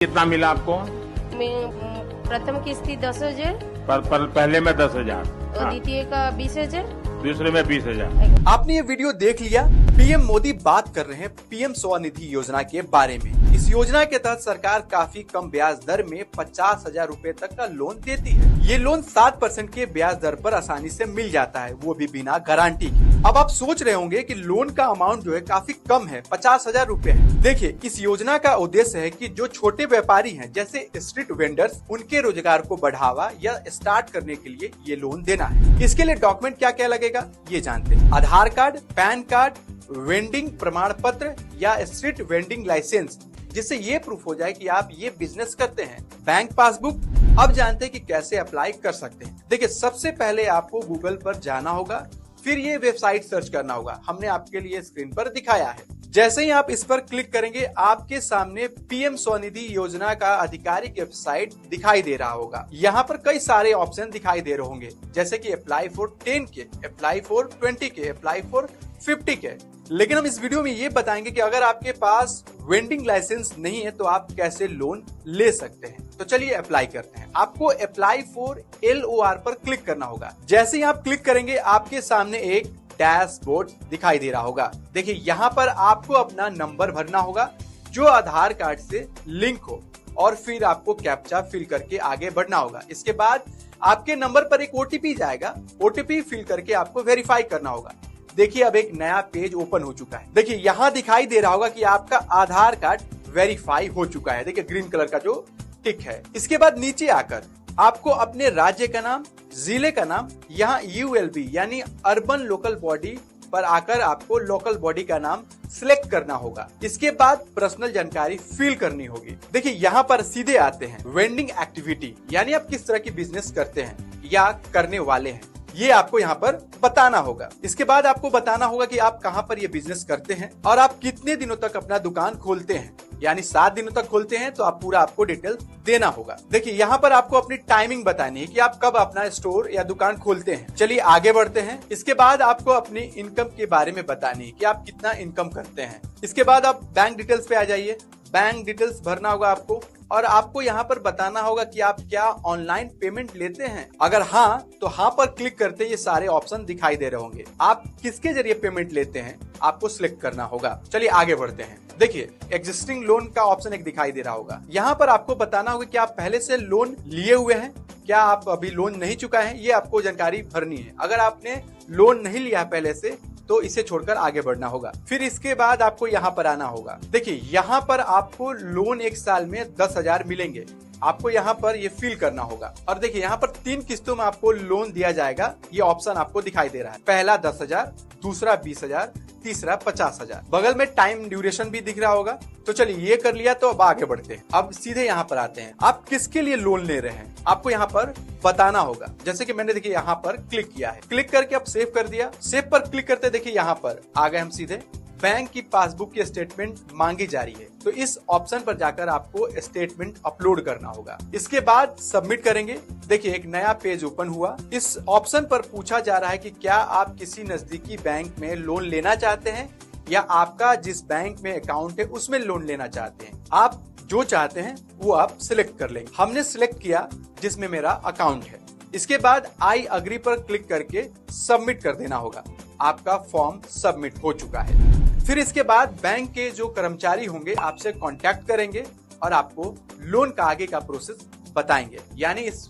कितना मिला आपको? मैं प्रथम किस्ती 10,000 पर पहले में 10,000 और द्वितीय का 20,000, दूसरे में 20,000। आपने ये वीडियो देख लिया। पीएम मोदी बात कर रहे हैं पीएम स्वनिधि योजना के बारे में। इस योजना के तहत सरकार काफी कम ब्याज दर में 50,000 रूपए तक का लोन देती है। ये लोन 7% के ब्याज दर पर आसानी से मिल जाता है, वो भी बिना गारंटी के। अब आप सोच रहे होंगे कि लोन का अमाउंट जो है काफी कम है, 50,000 रूपए है। देखिए, इस योजना का उद्देश्य है कि जो छोटे व्यापारी हैं, जैसे स्ट्रीट वेंडर्स, उनके रोजगार को बढ़ावा या स्टार्ट करने के लिए ये लोन देना है। इसके लिए डॉक्यूमेंट क्या क्या लगेगा ये जानते हैं। आधार कार्ड, पैन कार्ड, वेंडिंग प्रमाण पत्र या स्ट्रीट वेंडिंग लाइसेंस, जिससे ये प्रूफ हो जाए कि आप ये बिजनेस करते हैं। Bank passbook. अब जानते हैं कि कैसे अप्लाई कर सकते हैं। देखिए, सबसे पहले आपको गूगल पर जाना होगा, फिर ये वेबसाइट सर्च करना होगा। हमने आपके लिए स्क्रीन पर दिखाया है। जैसे ही आप इस पर क्लिक करेंगे, आपके सामने पीएम स्वनिधि योजना का आधिकारिक वेबसाइट दिखाई दे रहा होगा। यहाँ पर कई सारे ऑप्शन दिखाई दे रहे होंगे, जैसे कि अप्लाई फॉर 10 के, अप्लाई फॉर 20 के, अप्लाई फॉर 50 के। लेकिन हम इस वीडियो में ये बताएंगे कि अगर आपके पास वेंडिंग लाइसेंस नहीं है तो आप कैसे लोन ले सकते हैं। तो चलिए अप्लाई करते हैं। आपको अप्लाई फॉर LOR पर क्लिक करना होगा। जैसे ही आप क्लिक करेंगे, आपके सामने एक डैशबोर्ड दिखाई दे रहा होगा। देखिए, यहाँ पर आपको अपना नंबर भरना होगा जो आधार कार्ड से लिंक हो, और फिर आपको कैप्चा फिल करके आगे बढ़ना होगा। इसके बाद आपके नंबर पर एक OTP जाएगा। OTP फिल करके आपको वेरीफाई करना होगा। देखिए, अब एक नया पेज ओपन हो चुका है। देखिए, यहाँ दिखाई दे रहा होगा कि आपका आधार कार्ड वेरीफाई हो चुका है। देखिए, ग्रीन कलर का जो टिक है। इसके बाद नीचे आकर आपको अपने राज्य का नाम, जिले का नाम, यहाँ ULB यानी अर्बन लोकल बॉडी पर आकर आपको लोकल बॉडी का नाम सिलेक्ट करना होगा। इसके बाद पर्सनल जानकारी फिल करनी होगी। देखिए, यहाँ पर सीधे आते हैं वेंडिंग एक्टिविटी, यानी आप किस तरह की बिजनेस करते हैं या करने वाले हैं, ये आपको यहाँ पर बताना होगा। इसके बाद आपको बताना होगा कि आप कहाँ पर ये बिजनेस करते हैं और आप कितने दिनों तक अपना दुकान खोलते हैं। यानी 7 दिनों तक खोलते हैं तो आप पूरा आपको डिटेल देना होगा। देखिए, यहाँ पर आपको अपनी टाइमिंग बतानी है कि आप कब अपना स्टोर या दुकान खोलते हैं। चलिए आगे बढ़ते हैं। इसके बाद आपको अपनी इनकम के बारे में बतानी है कि आप कितना इनकम करते हैं। इसके बाद आप बैंक डिटेल्स पे आ जाइए। बैंक डिटेल्स भरना होगा आपको, और आपको यहाँ पर बताना होगा कि आप क्या ऑनलाइन पेमेंट लेते हैं। अगर हाँ, तो हाँ पर क्लिक करते ये सारे ऑप्शन दिखाई दे रहे होंगे। आप किसके जरिए पेमेंट लेते हैं आपको सिलेक्ट करना होगा। चलिए आगे बढ़ते हैं। देखिए, एग्जिस्टिंग लोन का ऑप्शन एक दिखाई दे रहा होगा। यहाँ पर आपको बताना होगा कि आप पहले से लोन लिए हुए हैं, क्या आप अभी लोन नहीं चुका है, ये आपको जानकारी भरनी है। अगर आपने लोन नहीं लिया पहले से तो इसे छोड़कर आगे बढ़ना होगा। फिर इसके बाद आपको यहाँ पर आना होगा। देखिए, यहाँ पर आपको लोन 1 साल में 10,000 मिलेंगे। आपको यहाँ पर ये फिल करना होगा। और देखिए, यहाँ पर 3 किस्तों में आपको लोन दिया जाएगा। ये ऑप्शन आपको दिखाई दे रहा है। पहला 10,000, दूसरा 20,000, तीसरा 50,000। बगल में टाइम ड्यूरेशन भी दिख रहा होगा। तो चलिए, ये कर लिया तो अब आगे बढ़ते हैं। अब सीधे यहाँ पर आते हैं। आप किसके लिए लोन ले रहे हैं आपको यहाँ पर बताना होगा। जैसे कि मैंने देखिए यहाँ पर क्लिक किया है। क्लिक करके अब सेव कर दिया। सेव पर क्लिक करते देखिए यहाँ पर आ गए हम सीधे। बैंक की पासबुक की स्टेटमेंट मांगी जा रही है, तो इस ऑप्शन पर जाकर आपको स्टेटमेंट अपलोड करना होगा। इसके बाद सबमिट करेंगे। देखिए, एक नया पेज ओपन हुआ। इस ऑप्शन पर पूछा जा रहा है कि क्या आप किसी नजदीकी बैंक में लोन लेना चाहते हैं या आपका जिस बैंक में अकाउंट है उसमें लोन लेना चाहते हैं। आप जो चाहते हैं वो आप सिलेक्ट कर लेंगे। हमने सिलेक्ट किया जिसमें मेरा अकाउंट है। इसके बाद आई अग्री पर क्लिक करके सबमिट कर देना होगा। आपका फॉर्म सबमिट हो चुका है। फिर इसके बाद बैंक के जो कर्मचारी होंगे आपसे कांटेक्ट करेंगे और आपको लोन का आगे का प्रोसेस बताएंगे। यानी इस